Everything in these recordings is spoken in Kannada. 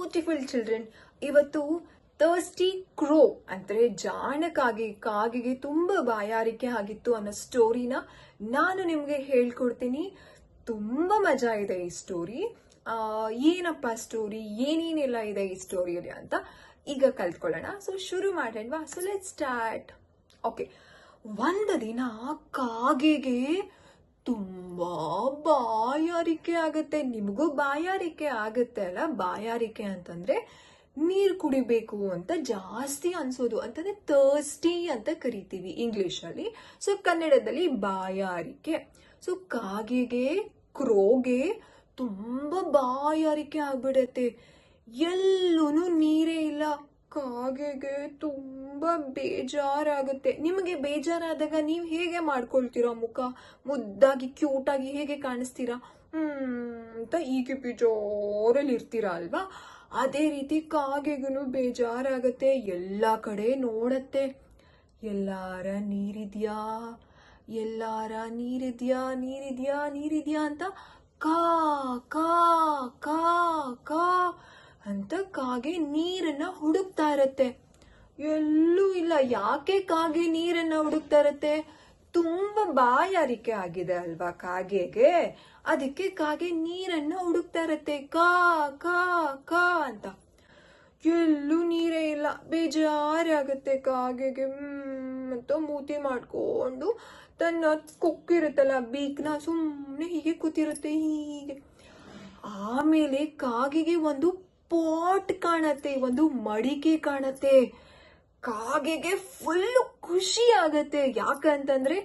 ಬ್ಯೂಟಿಫುಲ್ ಚಿಲ್ಡ್ರನ್, ಇವತ್ತು ಥರ್ಸ್ಟಿ ಕ್ರೋ ಅಂದ್ರೆ ಕಾಗೆಗೆ ತುಂಬಾ ಬಾಯಾರಿಕೆ ಆಗಿತ್ತು ಅನ್ನೋ ಸ್ಟೋರಿನ ನಾನು ನಿಮ್ಗೆ ಹೇಳ್ಕೊಡ್ತೀನಿ. ತುಂಬಾ ಮಜಾ ಇದೆ ಈ ಸ್ಟೋರಿ. ಏನಪ್ಪ ಸ್ಟೋರಿ, ಏನೇನೆಲ್ಲ ಇದೆ ಈ ಸ್ಟೋರಿಯಲ್ಲಿ ಅಂತ ಈಗ ಕಲ್ತ್ಕೊಳ್ಳೋಣ. ಸೊ ಶುರು ಮಾಡೋಣವಾ? So let's start. ಓಕೆ, ಒಂದು ದಿನ ಕಾಗೆಗೆ ತುಂಬಾ ಬಾಯಾರಿಕೆ ಆಗತ್ತೆ. ನಿಮಗೂ ಬಾಯಾರಿಕೆ ಆಗತ್ತೆ ಅಲ್ಲ? ಬಾಯಾರಿಕೆ ಅಂತಂದ್ರೆ ನೀರ್ ಕುಡಿಬೇಕು ಅಂತ ಜಾಸ್ತಿ ಅನ್ಸೋದು, ಅಂತಂದ್ರೆ ಥರ್ಸ್ಟಿ ಅಂತ ಕರಿತೀವಿ ಇಂಗ್ಲಿಷ್ ಅಲ್ಲಿ. ಸೊ ಕನ್ನಡದಲ್ಲಿ ಬಾಯಾರಿಕೆ. ಸೊ ಕ್ರೋಗೆ ತುಂಬಾ ಬಾಯಾರಿಕೆ ಆಗ್ಬಿಡತ್ತೆ. ಎಲ್ಲೂನು ನೀರೇ ಇಲ್ಲ. ಕಾಗೆಗೆ ತುಂಬಾ ಬೇಜಾರಾಗುತ್ತೆ. ನಿಮಗೆ ಬೇಜಾರಾದಾಗ ನೀವು ಹೇಗೆ ಮಾಡ್ಕೊಳ್ತೀರಾ? ಮುಖ ಮುದ್ದಾಗಿ ಕ್ಯೂಟ್ ಆಗಿ ಹೇಗೆ ಕಾಣಿಸ್ತೀರಾ? ಅಂತ ಈಗ ಬೇಜಾರಲ್ಲಿ ಇರ್ತೀರಾ ಅಲ್ವಾ? ಅದೇ ರೀತಿ ಕಾಗೆಗೂ ಬೇಜಾರಾಗತ್ತೆ. ಎಲ್ಲಾ ಕಡೆ ನೋಡತ್ತೆ. ಎಲ್ಲಾರ ನೀರಿದ್ಯಾ ಅಂತ ಕಾ ಕಾ ಕಾ ಕಾ ಅಂತ ಕಾಗೆ ನೀರನ್ನ ಹುಡುಕ್ತಾ ಇರತ್ತೆ. ಎಲ್ಲೂ ಇಲ್ಲ. ಯಾಕೆ ಕಾಗೆ ನೀರನ್ನ ಹುಡುಕ್ತಾ ಇರತ್ತೆ? ತುಂಬಾ ಬಾಯಾರಿಕೆ ಆಗಿದೆ ಅಲ್ವಾ ಕಾಗೆಗೆ, ಅದಕ್ಕೆ ಕಾಗೆ ನೀರನ್ನ ಹುಡುಕ್ತಾ ಇರತ್ತೆ. ಕಾ ಕಾ ಕಾ ಅಂತ. ಎಲ್ಲೂ ನೀರೇ ಇಲ್ಲ. ಬೇಜಾರಾಗತ್ತೆ ಕಾಗೆಗೆ. ಅಂತ ಮೂತಿ ಮಾಡ್ಕೊಂಡು ತನ್ನ ಕೊಕ್ಕಿರುತ್ತಲ್ಲ, ಬೀಕ್ನ ಸುಮ್ಮನೆ ಹೀಗೆ ಕೂತಿರುತ್ತೆ ಹೀಗೆ. ಆಮೇಲೆ ಕಾಗೆಗೆ ಒಂದು ಪಾಟ್ ಕಾಣತ್ತೆ, ಒಂದು ಮಡಿಕೆ ಕಾಣತ್ತೆ. ಕಾಗೆಗೆ ಫುಲ್ ಖುಷಿ ಆಗತ್ತೆ. ಯಾಕಂತಂದ್ರೆ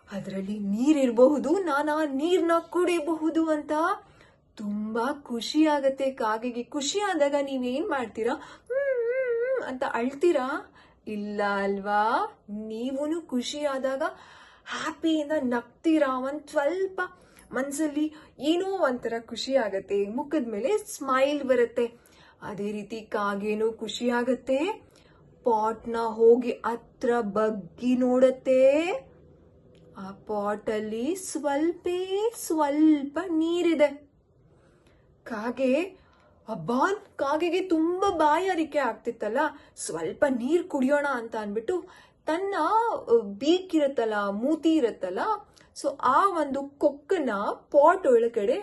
ಅದರಲ್ಲಿ ನೀರಿರಬಹುದು, ನಾನು ಆ ನೀರ್ನ ಕುಡಿಬಹುದು ಅಂತ ತುಂಬಾ ಖುಷಿ ಆಗತ್ತೆ ಕಾಗೆಗೆ. ಖುಷಿ ಆದಾಗ ನೀವೇನ್ ಮಾಡ್ತೀರಾ? ಅಂತ ಅಳ್ತೀರಾ? ಇಲ್ಲ ಅಲ್ವಾ? ನೀವೂನು ಖುಷಿ ಆದಾಗ ಹ್ಯಾಪಿಯಿಂದ ನಗ್ತೀರಾ. ಒಂದ್ ಸ್ವಲ್ಪ ಮನ್ಸಲ್ಲಿ ಏನೋ ಒಂಥರ ಖುಷಿ ಆಗತ್ತೆ, ಮುಖದ ಮೇಲೆ ಸ್ಮೈಲ್ ಬರುತ್ತೆ. ಅದೇ ರೀತಿ ಕಾಗೇನು ಖುಷಿ ಆಗತ್ತೆ. ಪಾಟ್ನ ಹೋಗಿ ಹತ್ರ ಬಗ್ಗಿ ನೋಡತ್ತೆ. ಆ ಪಾಟ್ ಅಲ್ಲಿ ಸ್ವಲ್ಪ ನೀರಿದೆ. ಕಾಗೆಗೆ ತುಂಬಾ ಬಾಯಾರಿಕೆ ಆಗ್ತಿತ್ತಲ್ಲ, ಸ್ವಲ್ಪ ನೀರ್ ಕುಡಿಯೋಣ ಅಂತ ಅನ್ಬಿಟ್ಟು ತನ್ನ ಬೀಕ್ ಇರತ್ತಲ್ಲ, ಮೂತಿ ಇರತ್ತಲ್ಲ, ಸೊ ಆ ಒಂದು ಕೊಕ್ಕನ್ನ ಪಾಟ್ ಒಳಗಡೆ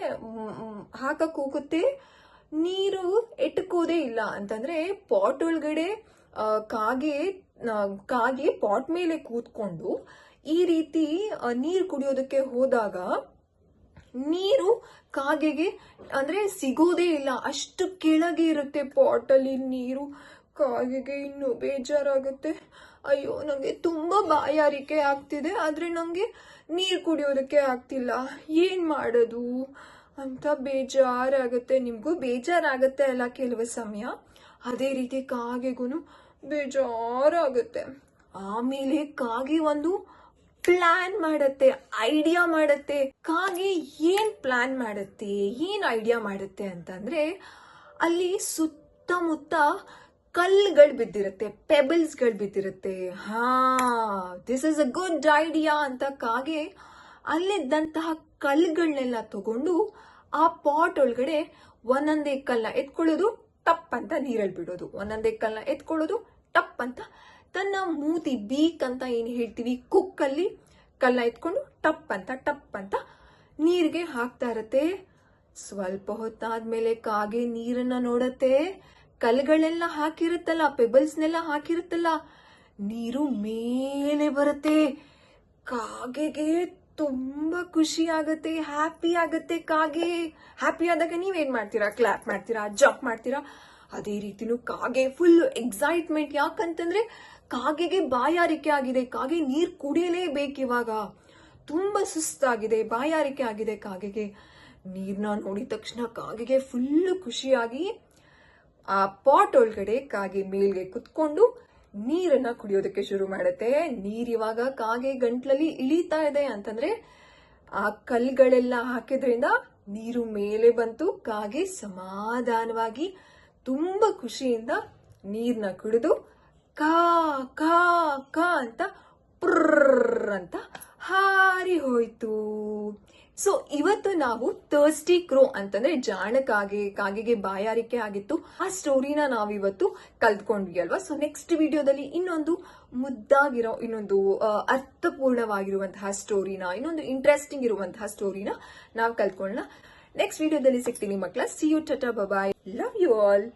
ಹಾಕಕ್ ಹೋಗುತ್ತೆ. ನೀರು ಎಟಕೋದೇ ಇಲ್ಲ. ಅಂತಂದ್ರೆ ಪಾಟ್ ಒಳಗಡೆ ಕಾಗೆ ಪಾಟ್ ಮೇಲೆ ಕೂತ್ಕೊಂಡು ಈ ರೀತಿ ನೀರು ಕುಡಿಯೋದಕ್ಕೆ ಹೋದಾಗ ನೀರು ಕಾಗೆಗೆ ಅಂದ್ರೆ ಸಿಗೋದೇ ಇಲ್ಲ. ಅಷ್ಟು ಕೆಳಗೆ ಇರುತ್ತೆ ಪಾಟ್ ಅಲ್ಲಿ ನೀರು. ಕಾಗೆಗೆ ಇನ್ನು ಬೇಜಾರಾಗುತ್ತೆ. ಅಯ್ಯೋ, ನಂಗೆ ತುಂಬಾ ಬಾಯಾರಿಕೆ ಆಗ್ತಿದೆ, ಆದ್ರೆ ನಂಗೆ ನೀರ್ ಕುಡಿಯೋದಕ್ಕೆ ಆಗ್ತಿಲ್ಲ, ಏನ್ ಮಾಡೋದು ಅಂತ ಬೇಜಾರಾಗತ್ತೆ. ನಿಮ್ಗೂ ಬೇಜಾರಾಗತ್ತೆ ಅಲ್ಲ ಕೆಲವು ಸಮಯ? ಅದೇ ರೀತಿ ಕಾಗೆಗೂ ಬೇಜಾರಾಗತ್ತೆ. ಆಮೇಲೆ ಕಾಗೆ ಒಂದು ಪ್ಲಾನ್ ಮಾಡತ್ತೆ, ಐಡಿಯಾ ಮಾಡತ್ತೆ. ಕಾಗೆ ಏನ್ ಪ್ಲಾನ್ ಮಾಡತ್ತೆ, ಏನ್ ಐಡಿಯಾ ಮಾಡತ್ತೆ ಅಂತಂದ್ರೆ, ಅಲ್ಲಿ ಸುತ್ತಮುತ್ತ ಕಲ್ಲುಗಳು ಬಿದ್ದಿರುತ್ತೆ, ಪೆಬಲ್ಸ್ಗಳು ಬಿದ್ದಿರುತ್ತೆ. This is a good idea ಅಂತ ಕಾಗೆ ಅಲ್ಲಿದ್ದಂತಹ ಕಲ್ಲುಗಳನ್ನೆಲ್ಲ ತಗೊಂಡು ಆ ಪಾಟ್ ಒಳಗಡೆ ಒಂದೊಂದೇ ಕಲ್ಲನ್ನ ಎತ್ಕೊಳ್ಳೋದು, ಟಪ್ ಅಂತ ನೀರಲ್ಲಿ ಬಿಡೋದು. ಒಂದೊಂದೇ ಕಲ್ಲನ್ನ ಎತ್ಕೊಳ್ಳೋದು, ಟಪ್ ಅಂತ ತನ್ನ ಮೂತಿ ಬೀಕ್ ಅಂತ ಏನ್ ಹೇಳ್ತೀವಿ, ಕುಕ್ಕಲ್ಲಿ ಕಲ್ಲ ಎತ್ಕೊಂಡು ಟಪ್ ಅಂತ ನೀರಿಗೆ ಹಾಕ್ತಾ ಇರತ್ತೆ. ಸ್ವಲ್ಪ ಹೊತ್ತಾದ್ಮೇಲೆ ಕಾಗೆ ನೀರನ್ನ ನೋಡತ್ತೆ. ಕಲ್ಲುಗಳೆಲ್ಲ ಹಾಕಿರುತ್ತಲ್ಲ, ಪೆಬಲ್ಸ್ನೆಲ್ಲ ಹಾಕಿರುತ್ತಲ್ಲ, ನೀರು ಮೇಲೆ ಬರುತ್ತೆ. ಕಾಗೆಗೆ ತುಂಬಾ ಖುಷಿ ಆಗತ್ತೆ, ಹ್ಯಾಪಿ ಆಗತ್ತೆ. ಕಾಗೆ ಹ್ಯಾಪಿ ಆದಾಗ ನೀವೇನ್ ಮಾಡ್ತೀರಾ? ಕ್ಲಾಪ್ ಮಾಡ್ತೀರಾ, ಜಂಪ್ ಮಾಡ್ತೀರಾ. ಅದೇ ರೀತಿನೂ ಕಾಗೆ ಫುಲ್ ಎಕ್ಸೈಟ್ಮೆಂಟ್. ಯಾಕಂತಂದ್ರೆ ಕಾಗೆಗೆ ಬಾಯಾರಿಕೆ ಆಗಿದೆ, ಕಾಗೆ ನೀರ್ ಕುಡಿಯಲೇಬೇಕು ಇವಾಗ. ತುಂಬಾ ಸುಸ್ತಾಗಿದೆ, ಬಾಯಾರಿಕೆ ಆಗಿದೆ ಕಾಗೆಗೆ. ನೀರ್ನ ನೋಡಿದ ತಕ್ಷಣ ಕಾಗೆಗೆ ಫುಲ್ ಖುಷಿಯಾಗಿ ಆ ಪಾಟ್ ಒಳಗಡೆ ಕಾಗೆ ಮೇಲ್ಗೆ ಕುತ್ಕೊಂಡು ನೀರನ್ನ ಕುಡಿಯೋದಕ್ಕೆ ಶುರು ಮಾಡತ್ತೆ. ನೀರ್ ಇವಾಗ ಕಾಗೆ ಗಂಟ್ಲಲ್ಲಿ ಇಳಿತಾ ಇದೆ. ಅಂತಂದ್ರೆ ಆ ಕಲ್ಗಳೆಲ್ಲ ಹಾಕಿದ್ರಿಂದ ನೀರು ಮೇಲೆ ಬಂತು. ಕಾಗೆ ಸಮಾಧಾನವಾಗಿ ತುಂಬಾ ಖುಷಿಯಿಂದ ನೀರ್ನ ಕುಡಿದು ಕಾ ಕಾ ಕಾ ಅಂತ ಪ್ರ ಅಂತ ಹಾರಿ ಹೋಯ್ತು. ಸೊ ಇವತ್ತು ನಾವು ಥರ್ಸ್ಟಿ ಕ್ರೋ ಅಂತಂದ್ರೆ ಜಾಣ ಕಾಗೆಗೆ ಬಾಯಾರಿಕೆ ಆಗಿತ್ತು ಆ ಸ್ಟೋರಿನ ನಾವಿವತ್ತು ಕಲ್ತ್ಕೊಂಡ್ವಿ ಅಲ್ವಾ. ಸೊ ನೆಕ್ಸ್ಟ್ ವಿಡಿಯೋದಲ್ಲಿ ಇನ್ನೊಂದು ಮುದ್ದಾಗಿರೋ ಇನ್ನೊಂದು ಅರ್ಥಪೂರ್ಣವಾಗಿರುವಂತಹ ಸ್ಟೋರಿನ, ಇನ್ನೊಂದು ಇಂಟ್ರೆಸ್ಟಿಂಗ್ ಇರುವಂತಹ ಸ್ಟೋರಿನ ನಾವು ಕಲ್ತ್ಕೊಳ್ಳೋಣ. ನೆಕ್ಸ್ಟ್ ವಿಡಿಯೋದಲ್ಲಿ ಸಿಗ್ತೀನಿ ಮಕ್ಕಳ. See you, tata, bye, love you all.